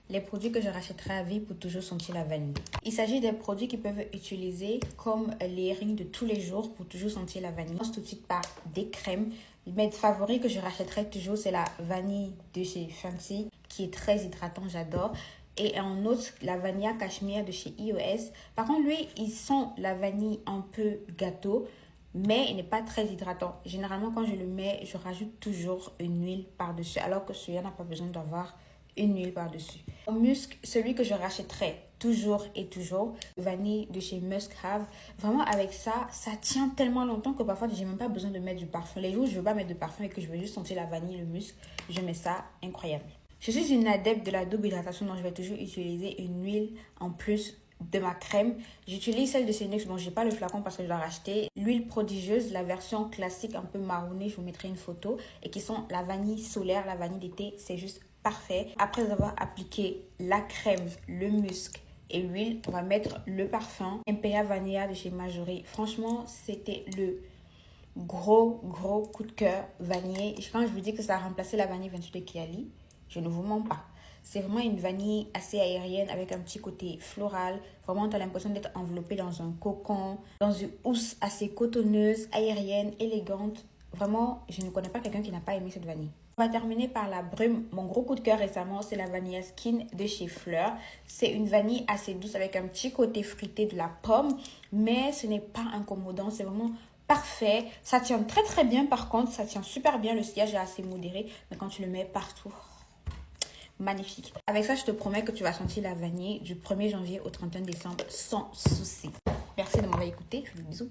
les produits que je rachèterai à vie pour toujours sentir la vanille. Il s'agit des produits qui peuvent utiliser comme les rings de tous les jours pour toujours sentir la vanille. Je commence tout de suite par des crèmes. Mes favoris que je rachèterai toujours, c'est la vanille de chez Fancy, qui est très hydratant, j'adore. Et en autre, la vanilla cachemire de chez iOS. Par contre, lui, il sent la vanille un peu gâteau, mais il n'est pas très hydratant. Généralement, quand je le mets, je rajoute toujours une huile par-dessus, alors que celui-là n'a pas besoin d'avoir une huile par-dessus. Au musc, celui que je rachèterai toujours et toujours, vanille de chez Musk Have. Vraiment, avec ça, ça tient tellement longtemps que parfois, j'ai même pas besoin de mettre du parfum. Les jours où je veux pas mettre de parfum et que je veux juste sentir la vanille, le musc, je mets ça, incroyable. Je suis une adepte de la double hydratation, donc je vais toujours utiliser une huile en plus de ma crème. J'utilise celle de Cénux. Bon, j'ai pas le flacon parce que je dois racheter. L'huile prodigieuse, la version classique un peu marronnée, je vous mettrai une photo. Et qui sont la vanille solaire, la vanille d'été, c'est juste parfait. Après avoir appliqué la crème, le musc et l'huile, on va mettre le parfum Imperial Vanilla de chez Majori. Franchement, c'était le gros coup de cœur vanille. Quand je vous dis que ça a remplacé la vanille 28 de Kiali, je ne vous mens pas. C'est vraiment une vanille assez aérienne avec un petit côté floral. Vraiment, tu as l'impression d'être enveloppé dans un cocon, dans une housse assez cotonneuse, aérienne, élégante. Vraiment, je ne connais pas quelqu'un qui n'a pas aimé cette vanille. On va terminer par la brume. Mon gros coup de cœur récemment, c'est la Vanilla Skin de chez Fleur. C'est une vanille assez douce avec un petit côté fruité de la pomme, mais ce n'est pas incommodant. C'est vraiment parfait. Ça tient très bien par contre. Ça tient super bien. Le sillage est assez modéré, mais quand tu le mets partout, magnifique. Avec ça, je te promets que tu vas sentir la vanille du 1er janvier au 31 décembre sans souci. Merci de m'avoir écouté. Je vous dis bisous.